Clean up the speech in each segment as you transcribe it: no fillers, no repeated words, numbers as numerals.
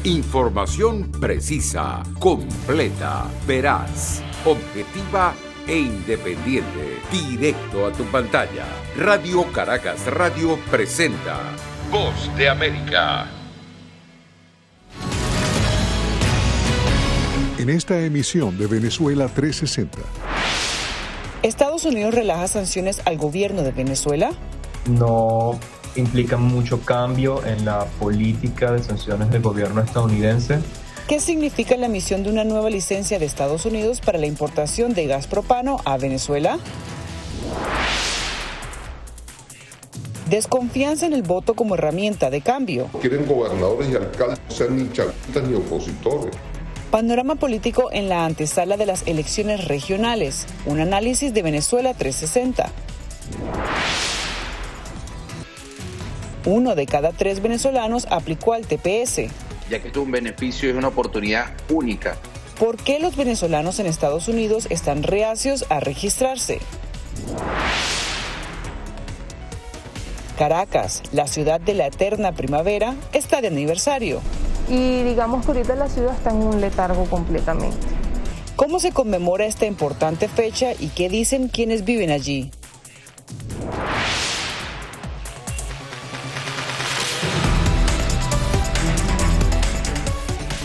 Información precisa, completa, veraz, objetiva e independiente. Directo a tu pantalla. Radio Caracas Radio presenta Voz de América. En esta emisión de Venezuela 360. ¿Estados Unidos relaja sanciones al gobierno de Venezuela? No implica mucho cambio en la política de sanciones del gobierno estadounidense. ¿Qué significa la emisión de una nueva licencia de Estados Unidos para la importación de gas propano a Venezuela? Desconfianza en el voto como herramienta de cambio. Quieren gobernadores y alcaldes no sean ni chavistas ni opositores. Panorama político en la antesala de las elecciones regionales. Un análisis de Venezuela 360. 1 de cada 3 venezolanos aplicó al TPS. Ya que esto es un beneficio, es una oportunidad única. ¿Por qué los venezolanos en Estados Unidos están reacios a registrarse? Caracas, la ciudad de la eterna primavera, está de aniversario. Y digamos que ahorita la ciudad está en un letargo completamente. ¿Cómo se conmemora esta importante fecha y qué dicen quienes viven allí?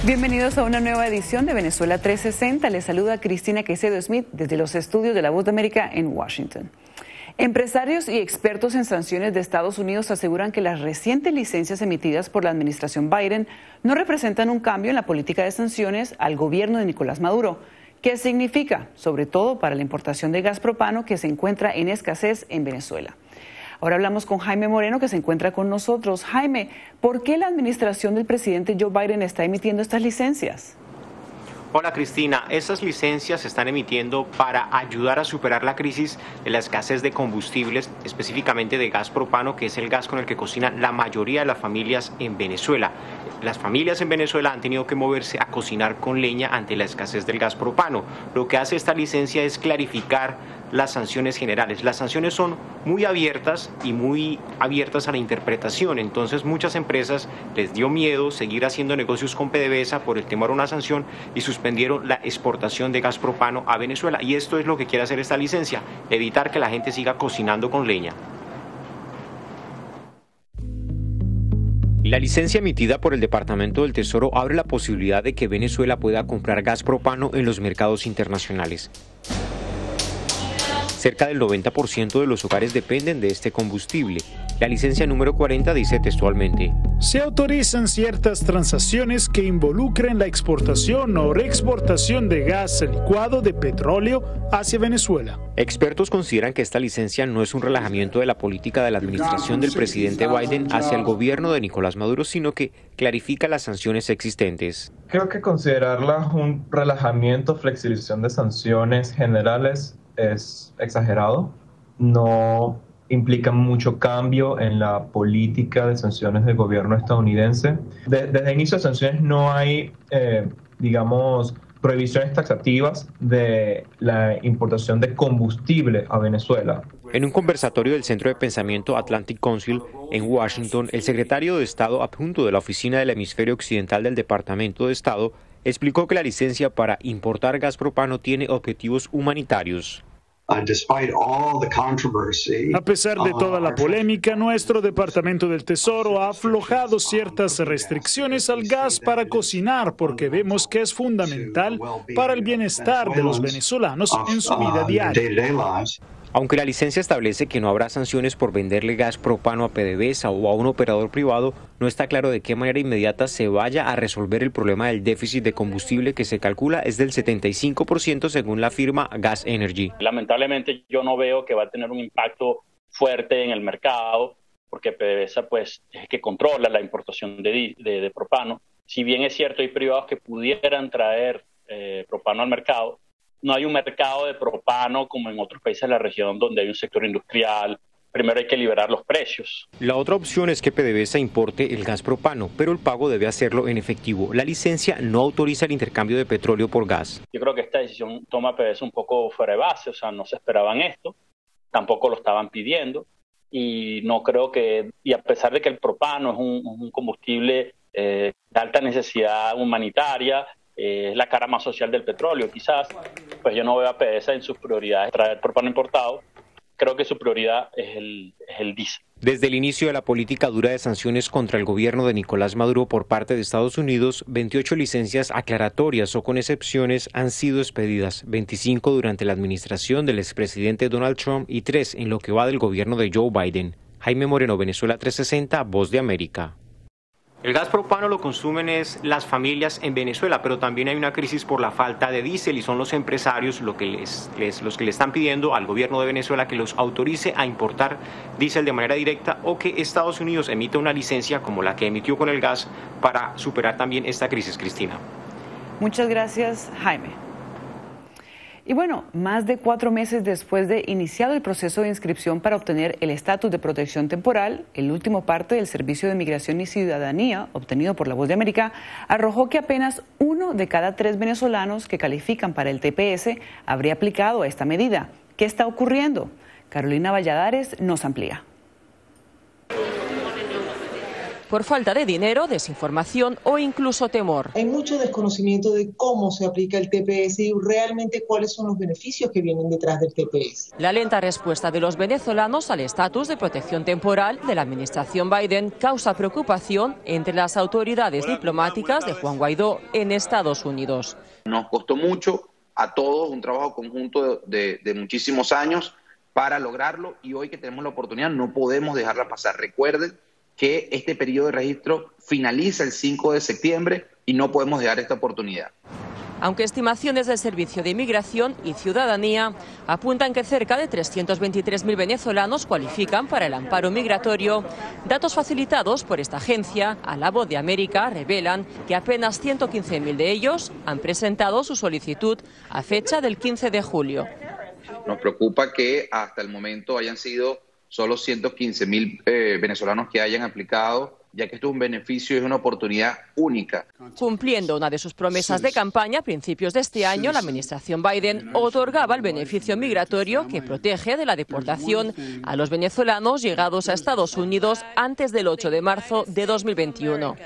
Bienvenidos a una nueva edición de Venezuela 360. Les saluda Cristina Caicedo Smith desde los estudios de La Voz de América en Washington. Empresarios y expertos en sanciones de Estados Unidos aseguran que las recientes licencias emitidas por la administración Biden no representan un cambio en la política de sanciones al gobierno de Nicolás Maduro. ¿Qué significa? Sobre todo para la importación de gas propano que se encuentra en escasez en Venezuela. Ahora hablamos con Jaime Moreno, que se encuentra con nosotros. Jaime, ¿por qué la administración del presidente Joe Biden está emitiendo estas licencias? Hola Cristina, estas licencias se están emitiendo para ayudar a superar la crisis de la escasez de combustibles, específicamente de gas propano, que es el gas con el que cocinan la mayoría de las familias en Venezuela. Las familias en Venezuela han tenido que moverse a cocinar con leña ante la escasez del gas propano. Lo que hace esta licencia es clarificar las sanciones generales. Las sanciones son muy abiertas y muy abiertas a la interpretación. Entonces muchas empresas les dio miedo seguir haciendo negocios con PDVSA por el temor a una sanción y suspendieron la exportación de gas propano a Venezuela. Y esto es lo que quiere hacer esta licencia, evitar que la gente siga cocinando con leña. La licencia emitida por el Departamento del Tesoro abre la posibilidad de que Venezuela pueda comprar gas propano en los mercados internacionales. Cerca del 90% de los hogares dependen de este combustible. La licencia número 40 dice textualmente: se autorizan ciertas transacciones que involucren la exportación o reexportación de gas licuado de petróleo hacia Venezuela. Expertos consideran que esta licencia no es un relajamiento de la política de la administración del presidente Biden hacia el gobierno de Nicolás Maduro, sino que clarifica las sanciones existentes. Creo que considerarla un relajamiento, flexibilización de sanciones generales es exagerado. No implica mucho cambio en la política de sanciones del gobierno estadounidense. Desde el inicio de sanciones no hay, prohibiciones taxativas de la importación de combustible a Venezuela. En un conversatorio del Centro de Pensamiento Atlantic Council en Washington, el secretario de Estado adjunto de la Oficina del Hemisferio Occidental del Departamento de Estado explicó que la licencia para importar gas propano tiene objetivos humanitarios. A pesar de toda la polémica, nuestro Departamento del Tesoro ha aflojado ciertas restricciones al gas para cocinar porque vemos que es fundamental para el bienestar de los venezolanos en su vida diaria. Aunque la licencia establece que no habrá sanciones por venderle gas propano a PDVSA o a un operador privado, no está claro de qué manera inmediata se vaya a resolver el problema del déficit de combustible que se calcula es del 75% según la firma Gas Energy. Lamentablemente yo no veo que va a tener un impacto fuerte en el mercado porque PDVSA pues es el que controla la importación de propano. Si bien es cierto hay privados que pudieran traer propano al mercado, no hay un mercado de propano como en otros países de la región donde hay un sector industrial. Primero hay que liberar los precios. La otra opción es que PDVSA importe el gas propano, pero el pago debe hacerlo en efectivo. La licencia no autoriza el intercambio de petróleo por gas. Yo creo que esta decisión toma PDVSA un poco fuera de base, o sea, no se esperaban esto, tampoco lo estaban pidiendo y no creo que, y a pesar de que el propano es un combustible de alta necesidad humanitaria, es la cara más social del petróleo quizás, pues yo no veo a PDVSA en sus prioridades traer propano importado. Creo que su prioridad es el diésel. Desde el inicio de la política dura de sanciones contra el gobierno de Nicolás Maduro por parte de Estados Unidos, 28 licencias aclaratorias o con excepciones han sido expedidas, 25 durante la administración del expresidente Donald Trump y 3 en lo que va del gobierno de Joe Biden. Jaime Moreno, Venezuela 360, Voz de América. El gas propano lo consumen las familias en Venezuela, pero también hay una crisis por la falta de diésel y son los empresarios los que le están pidiendo al gobierno de Venezuela que los autorice a importar diésel de manera directa o que Estados Unidos emita una licencia como la que emitió con el gas para superar también esta crisis, Cristina. Muchas gracias, Jaime. Y bueno, más de 4 meses después de iniciado el proceso de inscripción para obtener el estatus de protección temporal, el último parte del Servicio de Migración y Ciudadanía, obtenido por La Voz de América, arrojó que apenas 1 de cada 3 venezolanos que califican para el TPS habría aplicado a esta medida. ¿Qué está ocurriendo? Carolina Valladares nos amplía. Por falta de dinero, desinformación o incluso temor. Hay mucho desconocimiento de cómo se aplica el TPS y realmente cuáles son los beneficios que vienen detrás del TPS. La lenta respuesta de los venezolanos al estatus de protección temporal de la administración Biden causa preocupación entre las autoridades diplomáticas de Juan Guaidó en Estados Unidos. Nos costó mucho a todos un trabajo conjunto de muchísimos años para lograrlo y hoy que tenemos la oportunidad no podemos dejarla pasar. Recuerden que este periodo de registro finaliza el 5 de septiembre y no podemos dejar esta oportunidad. Aunque estimaciones del Servicio de Inmigración y Ciudadanía apuntan que cerca de 323.000 venezolanos cualifican para el amparo migratorio, datos facilitados por esta agencia a La Voz de América revelan que apenas 115.000 de ellos han presentado su solicitud a fecha del 15 de julio. Nos preocupa que hasta el momento hayan sido solo 115.000 venezolanos que hayan aplicado, ya que esto es un beneficio y es una oportunidad única. Cumpliendo una de sus promesas de campaña, a principios de este año, la administración Biden otorgaba el beneficio migratorio que protege de la deportación a los venezolanos llegados a Estados Unidos antes del 8 de marzo de 2021.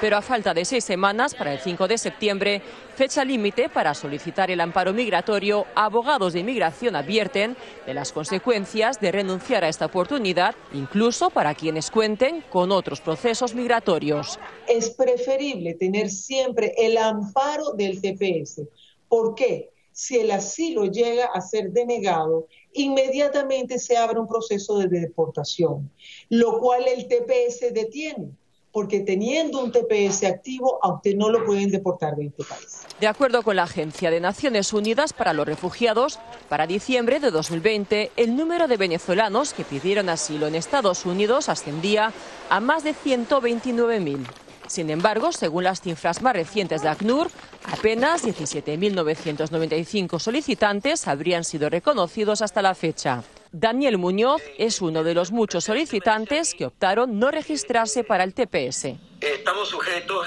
Pero a falta de 6 semanas para el 5 de septiembre, fecha límite para solicitar el amparo migratorio, abogados de inmigración advierten de las consecuencias de renunciar a esta oportunidad, incluso para quienes cuenten con otros procesos migratorios. Es preferible tener siempre el amparo del TPS. ¿Por qué? Si el asilo llega a ser denegado, inmediatamente se abre un proceso de deportación, lo cual el TPS detiene. Porque teniendo un TPS activo, a usted no lo pueden deportar de este país. De acuerdo con la Agencia de Naciones Unidas para los Refugiados, para diciembre de 2020, el número de venezolanos que pidieron asilo en Estados Unidos ascendía a más de 129.000. Sin embargo, según las cifras más recientes de ACNUR, apenas 17.995 solicitantes habrían sido reconocidos hasta la fecha. Daniel Muñoz es uno de los muchos solicitantes que optaron no registrarse para el TPS. Estamos sujetos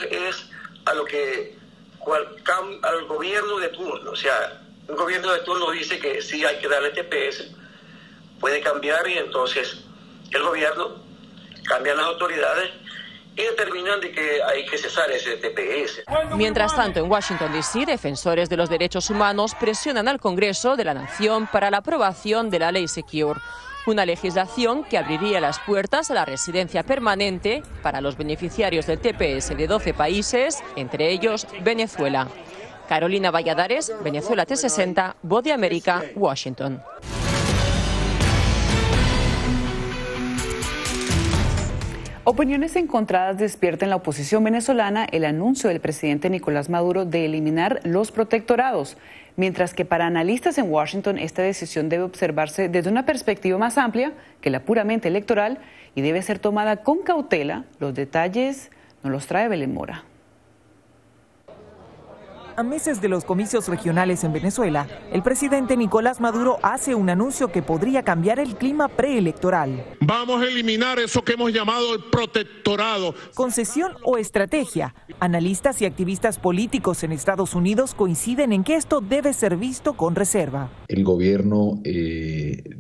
a lo que al gobierno de turno, o sea, un gobierno de turno dice que sí hay que darle TPS, puede cambiar y entonces el gobierno cambia las autoridades y determinan de que hay que cesar ese TPS. Mientras tanto, en Washington, D.C., defensores de los derechos humanos presionan al Congreso de la Nación para la aprobación de la Ley Secure, una legislación que abriría las puertas a la residencia permanente para los beneficiarios del TPS de 12 países, entre ellos Venezuela. Carolina Valladares, Venezuela 360, Voz de América, Washington. Opiniones encontradas despierta en la oposición venezolana el anuncio del presidente Nicolás Maduro de eliminar los protectorados, mientras que para analistas en Washington esta decisión debe observarse desde una perspectiva más amplia que la puramente electoral y debe ser tomada con cautela. Los detalles nos los trae Belén Mora. A meses de los comicios regionales en Venezuela, el presidente Nicolás Maduro hace un anuncio que podría cambiar el clima preelectoral. Vamos a eliminar eso que hemos llamado el protectorado. ¿Concesión o estrategia? Analistas y activistas políticos en Estados Unidos coinciden en que esto debe ser visto con reserva. El gobierno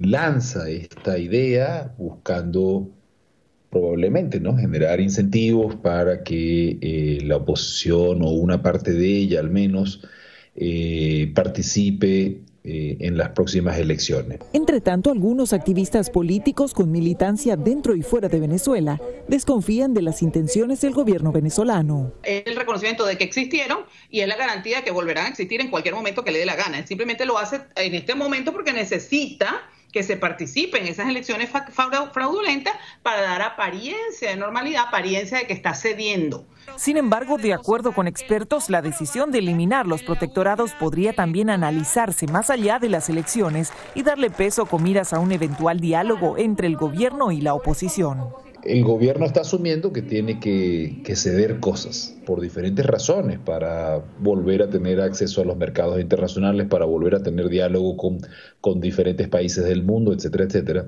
lanza esta idea buscando probablemente, ¿no?, generar incentivos para que la oposición o una parte de ella al menos participe en las próximas elecciones. Entre tanto, algunos activistas políticos con militancia dentro y fuera de Venezuela desconfían de las intenciones del gobierno venezolano. Es el reconocimiento de que existieron y es la garantía de que volverán a existir en cualquier momento que le dé la gana. Él simplemente lo hace en este momento porque necesita que se participe en esas elecciones fraudulentas para dar apariencia de normalidad, apariencia de que está cediendo. Sin embargo, de acuerdo con expertos, la decisión de eliminar los protectorados podría también analizarse más allá de las elecciones y darle peso con miras a un eventual diálogo entre el gobierno y la oposición. El gobierno está asumiendo que tiene que ceder cosas por diferentes razones para volver a tener acceso a los mercados internacionales, para volver a tener diálogo con diferentes países del mundo, etcétera, etcétera.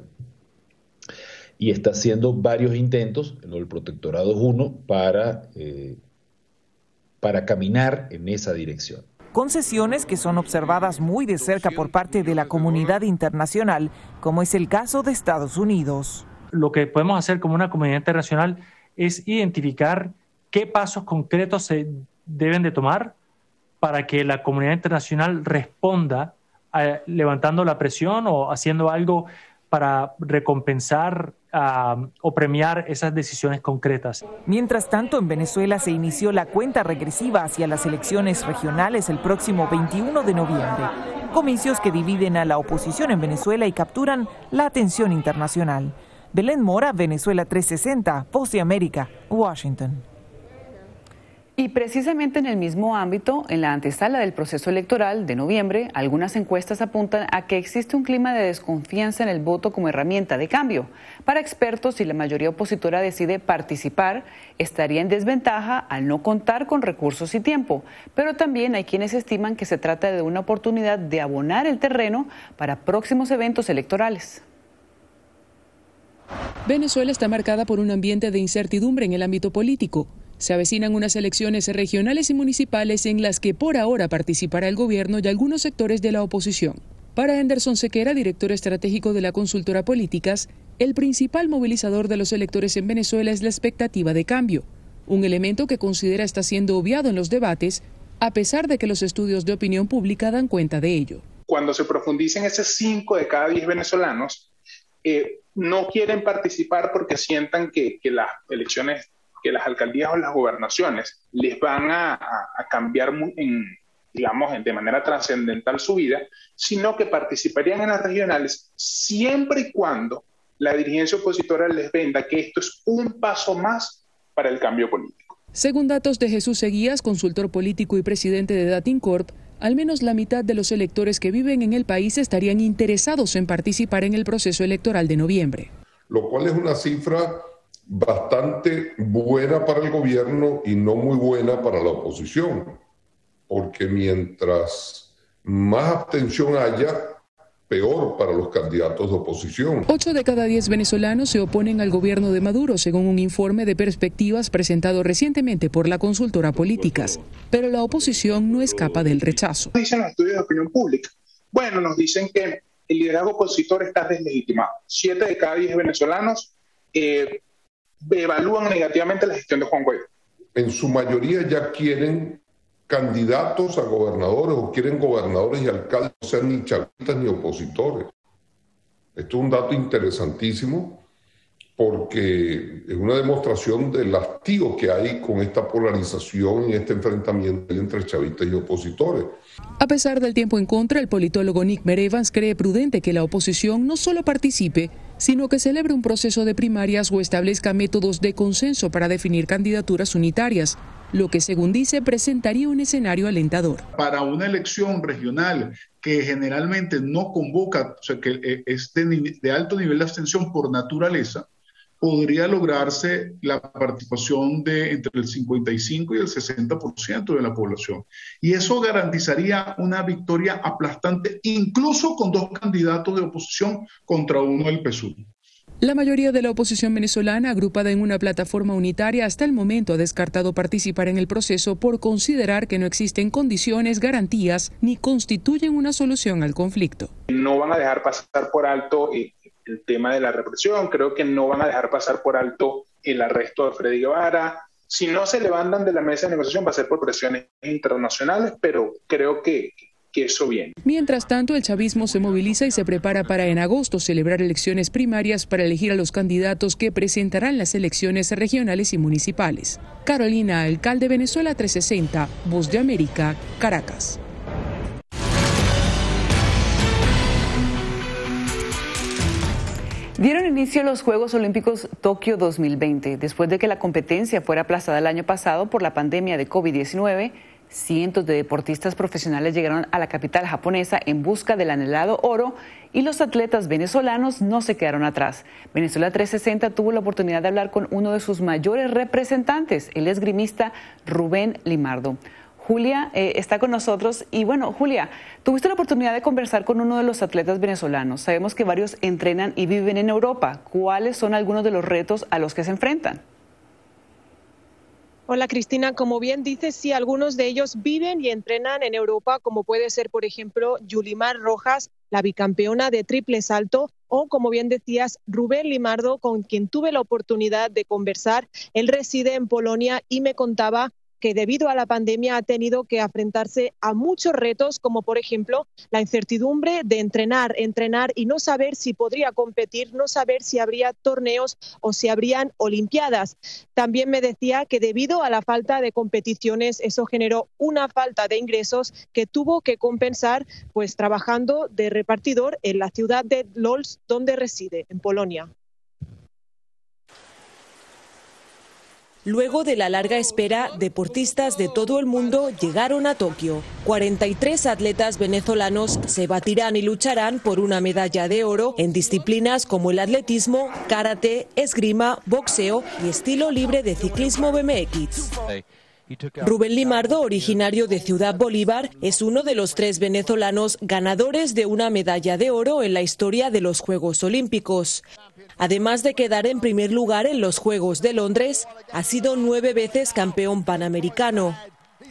Y está haciendo varios intentos, el protectorado es uno, para caminar en esa dirección. Concesiones que son observadas muy de cerca por parte de la comunidad internacional, como es el caso de Estados Unidos. Lo que podemos hacer como una comunidad internacional es identificar qué pasos concretos se deben de tomar para que la comunidad internacional responda levantando la presión o haciendo algo para recompensar o premiar esas decisiones concretas. Mientras tanto, en Venezuela se inició la cuenta regresiva hacia las elecciones regionales el próximo 21 de noviembre. Comicios que dividen a la oposición en Venezuela y capturan la atención internacional. Belén Mora, Venezuela 360, Voz de América, Washington. Y precisamente en el mismo ámbito, en la antesala del proceso electoral de noviembre, algunas encuestas apuntan a que existe un clima de desconfianza en el voto como herramienta de cambio. Para expertos, si la mayoría opositora decide participar, estaría en desventaja al no contar con recursos y tiempo. Pero también hay quienes estiman que se trata de una oportunidad de abonar el terreno para próximos eventos electorales. Venezuela está marcada por un ambiente de incertidumbre en el ámbito político. Se avecinan unas elecciones regionales y municipales en las que por ahora participará el gobierno y algunos sectores de la oposición. Para Anderson Sequera, director estratégico de la consultora Políticas, el principal movilizador de los electores en Venezuela es la expectativa de cambio, un elemento que considera está siendo obviado en los debates, a pesar de que los estudios de opinión pública dan cuenta de ello. Cuando se profundicen esos 5 de cada 10 venezolanos, no quieren participar porque sientan que las elecciones, que las alcaldías o las gobernaciones les van a cambiar de manera trascendental su vida, sino que participarían en las regionales siempre y cuando la dirigencia opositora les venda que esto es un paso más para el cambio político. Según datos de Jesús Seguías, consultor político y presidente de Datincorp, al menos la mitad de los electores que viven en el país estarían interesados en participar en el proceso electoral de noviembre. Lo cual es una cifra bastante buena para el gobierno y no muy buena para la oposición, porque mientras más abstención haya, peor para los candidatos de oposición. 8 de cada 10 venezolanos se oponen al gobierno de Maduro, según un informe de perspectivas presentado recientemente por la consultora Políticas. Pero la oposición no escapa del rechazo. Dicen los estudios de opinión pública. Bueno, nos dicen que el liderazgo opositor está deslegitimado. 7 de cada 10 venezolanos evalúan negativamente la gestión de Juan Guaidó. En su mayoría ya quieren candidatos a gobernadores o quieren gobernadores y alcaldes, no sean ni chavistas ni opositores. Esto es un dato interesantísimo porque es una demostración del hastío que hay con esta polarización y este enfrentamiento entre chavistas y opositores. A pesar del tiempo en contra, el politólogo Nick Merevans cree prudente que la oposición no solo participe, sino que celebre un proceso de primarias o establezca métodos de consenso para definir candidaturas unitarias, lo que, según dice, presentaría un escenario alentador. Para una elección regional que generalmente no convoca, o sea, que es de alto nivel de abstención por naturaleza, podría lograrse la participación de entre el 55 y el 60% de la población. Y eso garantizaría una victoria aplastante, incluso con 2 candidatos de oposición contra uno del PSUV. La mayoría de la oposición venezolana, agrupada en una plataforma unitaria, hasta el momento ha descartado participar en el proceso por considerar que no existen condiciones, garantías ni constituyen una solución al conflicto. No van a dejar pasar por alto el tema de la represión. Creo que no van a dejar pasar por alto el arresto de Freddy Guevara. Si no se levantan de la mesa de negociación va a ser por presiones internacionales, pero creo que eso viene. Mientras tanto, el chavismo se moviliza y se prepara para en agosto celebrar elecciones primarias para elegir a los candidatos que presentarán las elecciones regionales y municipales. Carolina Alcalde, Venezuela 360, Voz de América, Caracas. Dieron inicio los Juegos Olímpicos Tokio 2020. Después de que la competencia fuera aplazada el año pasado por la pandemia de COVID-19, cientos de deportistas profesionales llegaron a la capital japonesa en busca del anhelado oro y los atletas venezolanos no se quedaron atrás. Venezuela 360 tuvo la oportunidad de hablar con uno de sus mayores representantes, el esgrimista Rubén Limardo. Julia está con nosotros y bueno, Julia, tuviste la oportunidad de conversar con uno de los atletas venezolanos. Sabemos que varios entrenan y viven en Europa. ¿Cuáles son algunos de los retos a los que se enfrentan? Hola Cristina, como bien dices, sí, algunos de ellos viven y entrenan en Europa, como puede ser, por ejemplo, Yulimar Rojas, la bicampeona de triple salto, o como bien decías, Rubén Limardo, con quien tuve la oportunidad de conversar. Él reside en Polonia y me contaba que debido a la pandemia ha tenido que enfrentarse a muchos retos, como por ejemplo la incertidumbre de entrenar y no saber si podría competir, no saber si habría torneos o si habrían olimpiadas. También me decía que debido a la falta de competiciones, eso generó una falta de ingresos que tuvo que compensar pues trabajando de repartidor en la ciudad de Łódź, donde reside, en Polonia. Luego de la larga espera, deportistas de todo el mundo llegaron a Tokio. 43 atletas venezolanos se batirán y lucharán por una medalla de oro en disciplinas como el atletismo, karate, esgrima, boxeo y estilo libre de ciclismo BMX. Rubén Limardo, originario de Ciudad Bolívar, es uno de los 3 venezolanos ganadores de una medalla de oro en la historia de los Juegos Olímpicos. Además de quedar en primer lugar en los Juegos de Londres, ha sido 9 veces campeón panamericano.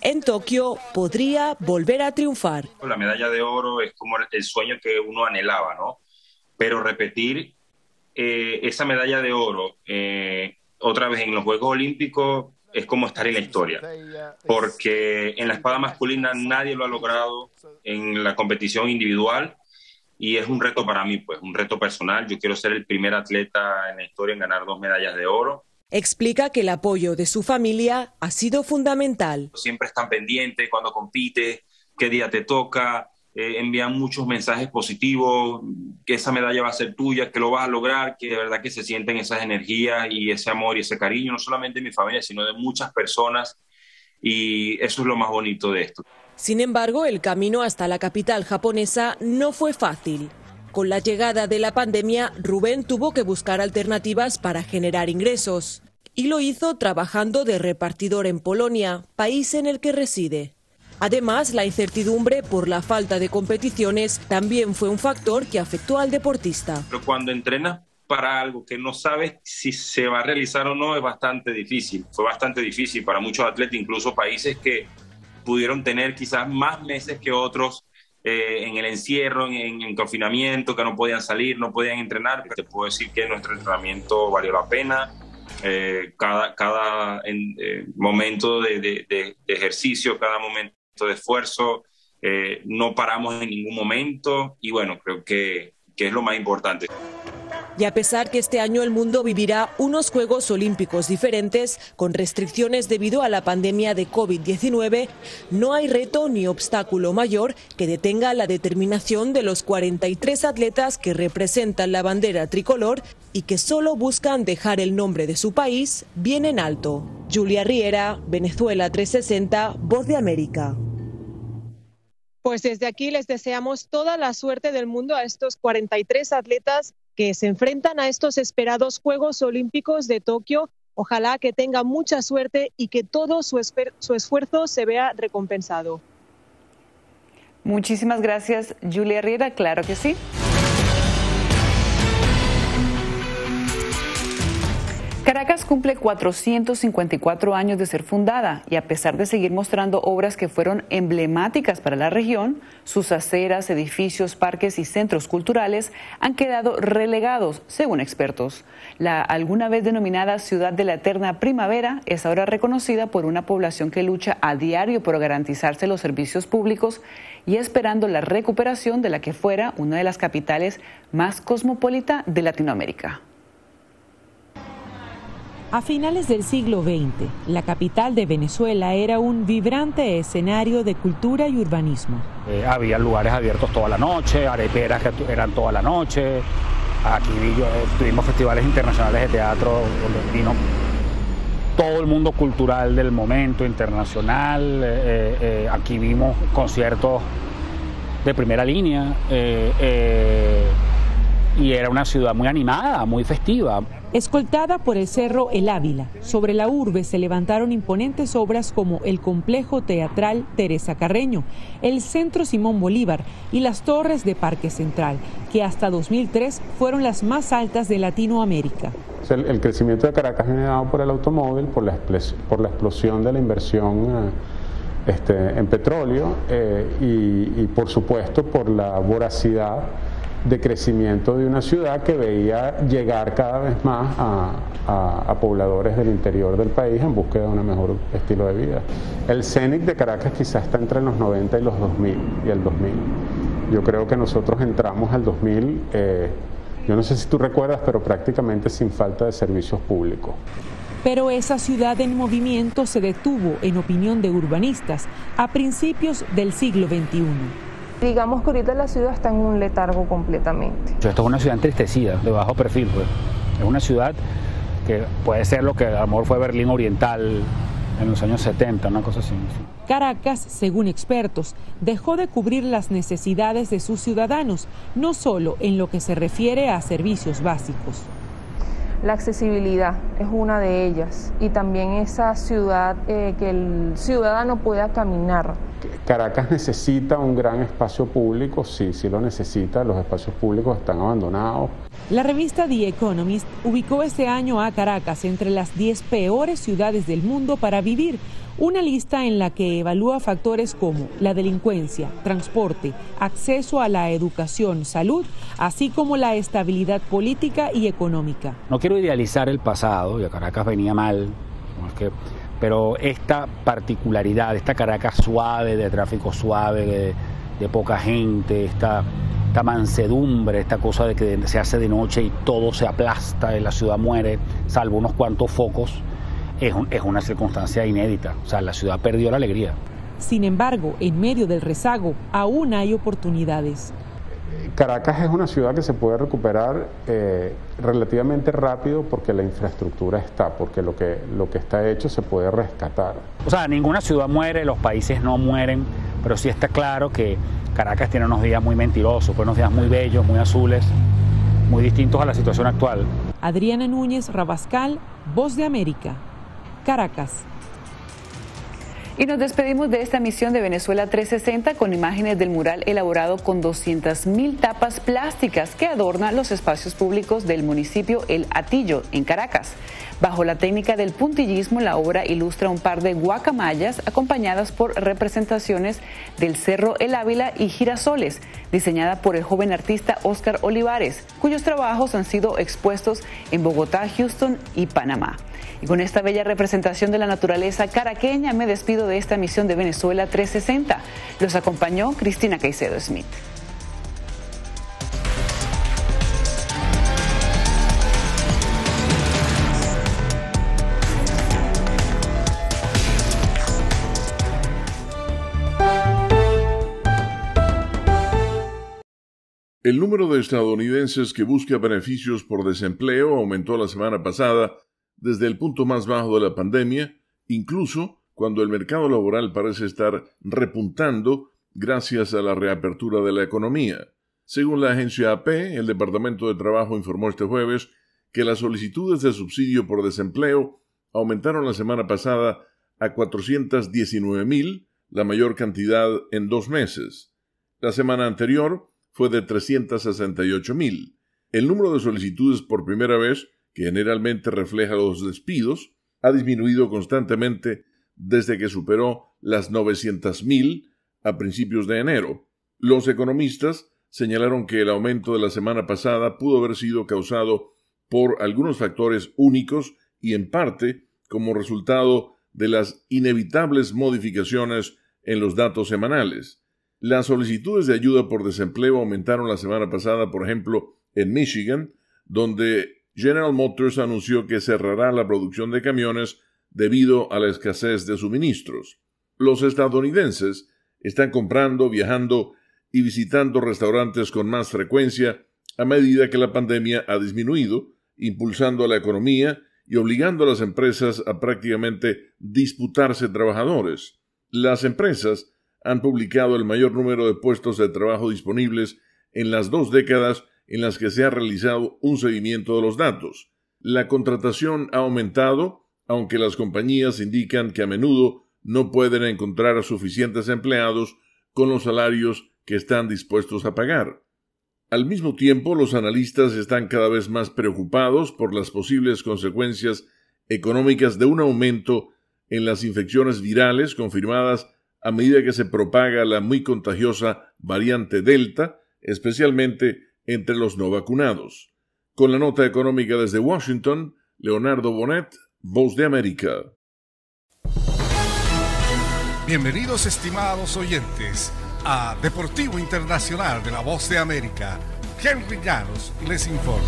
En Tokio podría volver a triunfar. La medalla de oro es como el sueño que uno anhelaba, ¿no? Pero repetir esa medalla de oro otra vez en los Juegos Olímpicos es como estar en la historia, porque en la espada masculina nadie lo ha logrado en la competición individual y es un reto para mí, pues un reto personal. Yo quiero ser el primer atleta en la historia en ganar 2 medallas de oro. Explica que el apoyo de su familia ha sido fundamental. Siempre están pendientes cuando compites, qué día te toca, envían muchos mensajes positivos, que esa medalla va a ser tuya, que lo vas a lograr, que de verdad que se sienten esas energías y ese amor y ese cariño, no solamente de mi familia, sino de muchas personas, y eso es lo más bonito de esto. Sin embargo, el camino hasta la capital japonesa no fue fácil. Con la llegada de la pandemia, Rubén tuvo que buscar alternativas para generar ingresos, y lo hizo trabajando de repartidor en Polonia, país en el que reside. Además, la incertidumbre por la falta de competiciones también fue un factor que afectó al deportista. Pero cuando entrenas para algo que no sabes si se va a realizar o no es bastante difícil. Fue bastante difícil para muchos atletas, incluso países que pudieron tener quizás más meses que otros en el encierro, en confinamiento, que no podían salir, no podían entrenar. Te puedo decir que nuestro entrenamiento valió la pena. Cada momento de ejercicio, cada momento de esfuerzo, no paramos en ningún momento y bueno, creo que es lo más importante. Y a pesar que este año el mundo vivirá unos Juegos Olímpicos diferentes, con restricciones debido a la pandemia de COVID-19, no hay reto ni obstáculo mayor que detenga la determinación de los 43 atletas que representan la bandera tricolor y que solo buscan dejar el nombre de su país bien en alto. Julia Riera, Venezuela 360, Voz de América. Pues desde aquí les deseamos toda la suerte del mundo a estos 43 atletas que se enfrentan a estos esperados Juegos Olímpicos de Tokio. Ojalá que tengan mucha suerte y que todo su esfuerzo se vea recompensado. Muchísimas gracias, Julia Riera. Claro que sí. Caracas cumple 454 años de ser fundada y a pesar de seguir mostrando obras que fueron emblemáticas para la región, sus aceras, edificios, parques y centros culturales han quedado relegados, según expertos. La alguna vez denominada Ciudad de la Eterna Primavera es ahora reconocida por una población que lucha a diario por garantizarse los servicios públicos y esperando la recuperación de la que fuera una de las capitales más cosmopolita de Latinoamérica. A finales del siglo XX, la capital de Venezuela era un vibrante escenario de cultura y urbanismo. Había lugares abiertos toda la noche, areperas que eran toda la noche. Aquí tuvimos festivales internacionales de teatro donde vino todo el mundo cultural del momento internacional. Aquí vimos conciertos de primera línea y era una ciudad muy animada, muy festiva. Escoltada por el Cerro El Ávila, sobre la urbe se levantaron imponentes obras como el Complejo Teatral Teresa Carreño, el Centro Simón Bolívar y las torres de Parque Central, que hasta 2003 fueron las más altas de Latinoamérica. El crecimiento de Caracas viene dado por el automóvil, por la explosión de la inversión en petróleo y por supuesto por la voracidad de crecimiento de una ciudad que veía llegar cada vez más a pobladores del interior del país en búsqueda de un mejor estilo de vida. El CENIC de Caracas quizás está entre los 90 y los 2000 y el 2000. Yo creo que nosotros entramos al 2000, yo no sé si tú recuerdas, pero prácticamente sin falta de servicios públicos. Pero esa ciudad en movimiento se detuvo, en opinión de urbanistas, a principios del siglo XXI. Digamos que ahorita la ciudad está en un letargo completamente. Esto es una ciudad entristecida, de bajo perfil, pues. Es una ciudad que puede ser lo que a lo mejor fue Berlín Oriental en los años 70, una cosa así. Caracas, según expertos, dejó de cubrir las necesidades de sus ciudadanos, no solo en lo que se refiere a servicios básicos. La accesibilidad es una de ellas y también esa ciudad que el ciudadano pueda caminar. Caracas necesita un gran espacio público, sí lo necesita, los espacios públicos están abandonados. La revista The Economist ubicó este año a Caracas entre las 10 peores ciudades del mundo para vivir, una lista en la que evalúa factores como la delincuencia, transporte, acceso a la educación, salud, así como la estabilidad política y económica. No quiero idealizar el pasado, y a Caracas venía mal, pero esta particularidad, esta Caracas suave, de tráfico suave, de poca gente, esta mansedumbre, esta cosa de que se hace de noche y todo se aplasta y la ciudad muere, salvo unos cuantos focos, es una circunstancia inédita. O sea, la ciudad perdió la alegría. Sin embargo, en medio del rezago, aún hay oportunidades. Caracas es una ciudad que se puede recuperar relativamente rápido porque la infraestructura está, porque lo que está hecho se puede rescatar. O sea, ninguna ciudad muere, los países no mueren, pero sí está claro que Caracas tiene unos días muy mentirosos, unos días muy bellos, muy azules, muy distintos a la situación actual. Adriana Núñez Rabascal, Voz de América, Caracas. Y nos despedimos de esta emisión de Venezuela 360 con imágenes del mural elaborado con 200.000 tapas plásticas que adornan los espacios públicos del municipio El Hatillo, en Caracas. Bajo la técnica del puntillismo, la obra ilustra un par de guacamayas acompañadas por representaciones del Cerro El Ávila y girasoles, diseñada por el joven artista Óscar Olivares, cuyos trabajos han sido expuestos en Bogotá, Houston y Panamá. Y con esta bella representación de la naturaleza caraqueña me despido de esta emisión de Venezuela 360. Los acompañó Cristina Caicedo Smith. El número de estadounidenses que busca beneficios por desempleo aumentó la semana pasada desde el punto más bajo de la pandemia, incluso cuando el mercado laboral parece estar repuntando gracias a la reapertura de la economía. Según la agencia AP, el Departamento de Trabajo informó este jueves que las solicitudes de subsidio por desempleo aumentaron la semana pasada a 419,000, la mayor cantidad en 2 meses. La semana anterior fue de 368,000. El número de solicitudes por primera vez que generalmente refleja los despidos, ha disminuido constantemente desde que superó las 900.000 a principios de enero. Los economistas señalaron que el aumento de la semana pasada pudo haber sido causado por algunos factores únicos y en parte como resultado de las inevitables modificaciones en los datos semanales. Las solicitudes de ayuda por desempleo aumentaron la semana pasada, por ejemplo, en Michigan, donde General Motors anunció que cerrará la producción de camiones debido a la escasez de suministros. Los estadounidenses están comprando, viajando y visitando restaurantes con más frecuencia a medida que la pandemia ha disminuido, impulsando a la economía y obligando a las empresas a prácticamente disputarse trabajadores. Las empresas han publicado el mayor número de puestos de trabajo disponibles en las 2 décadas en las que se ha realizado un seguimiento de los datos. La contratación ha aumentado, aunque las compañías indican que a menudo no pueden encontrar suficientes empleados con los salarios que están dispuestos a pagar. Al mismo tiempo, los analistas están cada vez más preocupados por las posibles consecuencias económicas de un aumento en las infecciones virales confirmadas a medida que se propaga la muy contagiosa variante Delta, especialmente entre los no vacunados. Con la nota económica desde Washington, Leonardo Bonet, Voz de América. Bienvenidos, estimados oyentes, a Deportivo Internacional de la Voz de América. Henry Llanos les informa.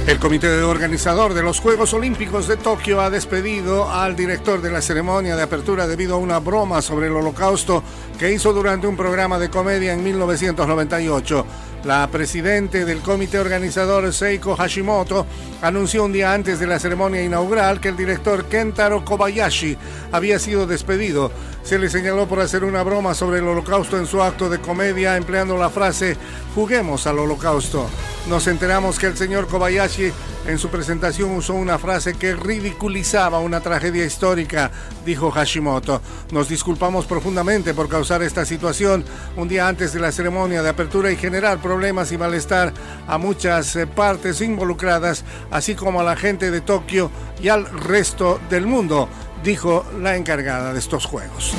El comité organizador de los Juegos Olímpicos de Tokio ha despedido al director de la ceremonia de apertura debido a una broma sobre el Holocausto que hizo durante un programa de comedia en 1998. La presidente del comité organizador, Seiko Hashimoto, anunció un día antes de la ceremonia inaugural que el director Kentaro Kobayashi había sido despedido. Se le señaló por hacer una broma sobre el Holocausto en su acto de comedia, empleando la frase "juguemos al Holocausto". Nos enteramos que el señor Kobayashi en su presentación usó una frase que ridiculizaba una tragedia histórica, dijo Hashimoto. Nos disculpamos profundamente por causar esta situación un día antes de la ceremonia de apertura y generar problemas y malestar a muchas partes involucradas, así como a la gente de Tokio y al resto del mundo, dijo la encargada de estos Juegos.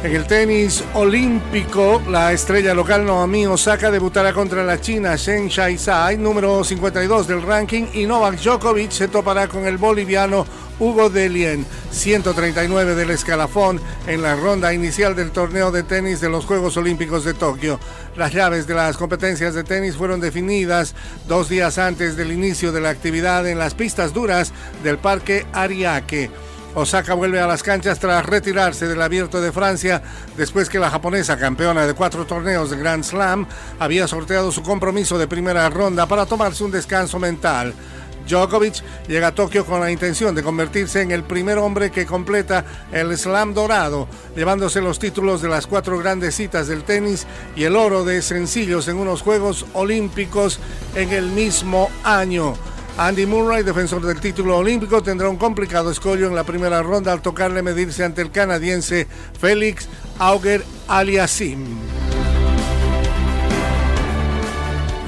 En el tenis olímpico, la estrella local Naomi Osaka debutará contra la china Zheng Shaizai, número 52 del ranking, y Novak Djokovic se topará con el boliviano Hugo Dellien, 139 del escalafón, en la ronda inicial del torneo de tenis de los Juegos Olímpicos de Tokio. Las llaves de las competencias de tenis fueron definidas 2 días antes del inicio de la actividad en las pistas duras del Parque Ariake. Osaka vuelve a las canchas tras retirarse del Abierto de Francia después que la japonesa, campeona de 4 torneos de Grand Slam, había sorteado su compromiso de primera ronda para tomarse un descanso mental. Djokovic llega a Tokio con la intención de convertirse en el primer hombre que completa el Slam dorado, llevándose los títulos de las 4 grandes citas del tenis y el oro de sencillos en unos Juegos Olímpicos en el mismo año. Andy Murray, defensor del título olímpico, tendrá un complicado escollo en la primera ronda al tocarle medirse ante el canadiense Félix Auger-Aliassime.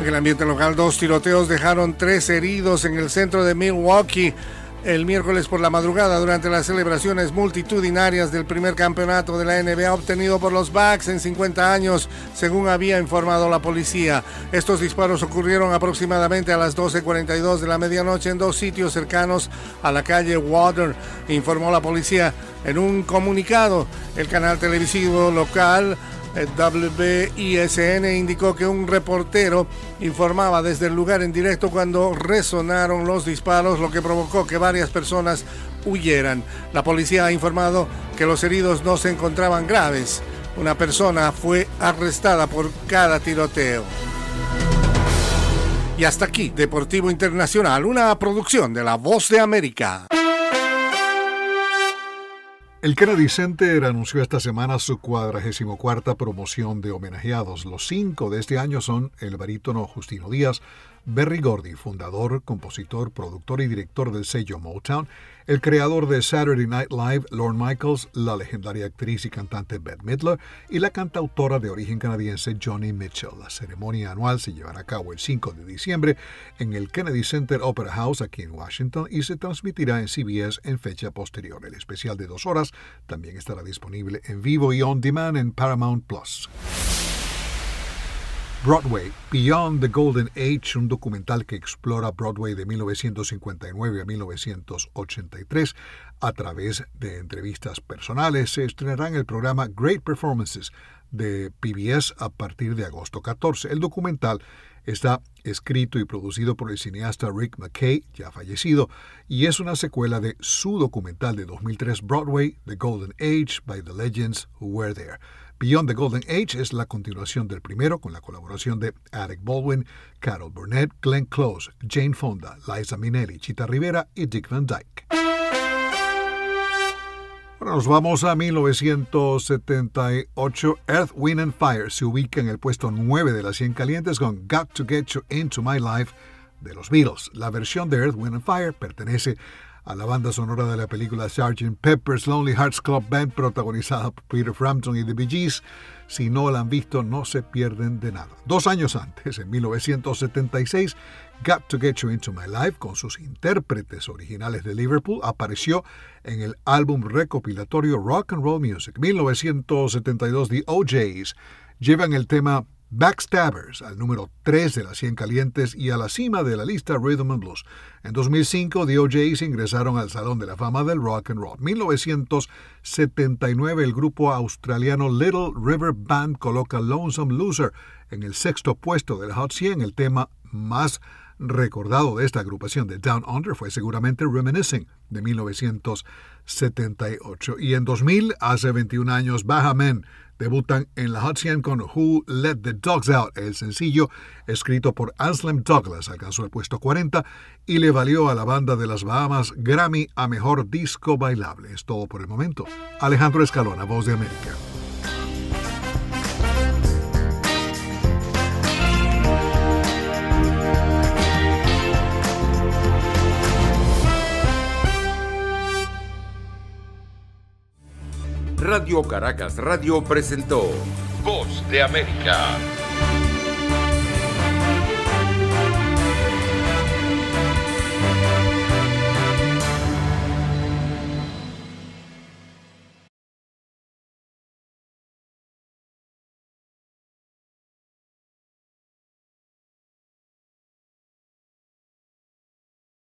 En el ambiente local, 2 tiroteos dejaron 3 heridos en el centro de Milwaukee el miércoles por la madrugada durante las celebraciones multitudinarias del primer campeonato de la NBA obtenido por los Bucks en 50 años, según había informado la policía. Estos disparos ocurrieron aproximadamente a las 12:42 de la medianoche en 2 sitios cercanos a la calle Water, informó la policía en un comunicado. El canal televisivo local WISN indicó que un reportero informaba desde el lugar en directo cuando resonaron los disparos, lo que provocó que varias personas huyeran. La policía ha informado que los heridos no se encontraban graves. Una persona fue arrestada por cada tiroteo. Y hasta aquí, Deportivo Internacional, una producción de La Voz de América. El Kennedy Center anunció esta semana su 44ª promoción de homenajeados. Los 5 de este año son el barítono Justino Díaz, Berry Gordy, fundador, compositor, productor y director del sello Motown, el creador de Saturday Night Live, Lorne Michaels, la legendaria actriz y cantante Bette Midler y la cantautora de origen canadiense Joni Mitchell. La ceremonia anual se llevará a cabo el 5 de diciembre en el Kennedy Center Opera House aquí en Washington y se transmitirá en CBS en fecha posterior. El especial de 2 horas también estará disponible en vivo y on demand en Paramount Plus. Broadway, Beyond the Golden Age, un documental que explora Broadway de 1959 a 1983 a través de entrevistas personales, se estrenará en el programa Great Performances de PBS a partir de agosto 14. El documental está escrito y producido por el cineasta Rick McKay, ya fallecido, y es una secuela de su documental de 2003, Broadway, The Golden Age, by the Legends Who Were There. Beyond the Golden Age es la continuación del primero, con la colaboración de Alec Baldwin, Carol Burnett, Glenn Close, Jane Fonda, Liza Minnelli, Chita Rivera y Dick Van Dyke. Bueno, nos vamos a 1978. Earth, Wind and Fire se ubica en el puesto 9 de las 100 calientes con Got to Get You Into My Life de los Beatles. La versión de Earth, Wind and Fire pertenece a la banda sonora de la película Sgt. Pepper's Lonely Hearts Club Band, protagonizada por Peter Frampton y The Bee Gees. Si no la han visto, no se pierden de nada. 2 años antes, en 1976, Got to Get You Into My Life, con sus intérpretes originales de Liverpool, apareció en el álbum recopilatorio Rock and Roll Music. 1972, The OJs llevan el tema Backstabbers al número 3 de las 100 calientes y a la cima de la lista Rhythm and Blues. En 2005, The OJs ingresaron al Salón de la Fama del Rock and Roll. 1979, el grupo australiano Little River Band coloca Lonesome Loser en el 6º puesto del Hot 100. El tema más recordado de esta agrupación de Down Under fue seguramente Reminiscing de 1978. Y en 2000, hace 21 años, Baha Men debutan en la Hot 100 con Who Let the Dogs Out. El sencillo, escrito por Anselm Douglas, alcanzó el puesto 40 y le valió a la banda de las Bahamas Grammy a Mejor Disco Bailable. Es todo por el momento. Alejandro Escalona, Voz de América. Radio Caracas Radio presentó Voz de América.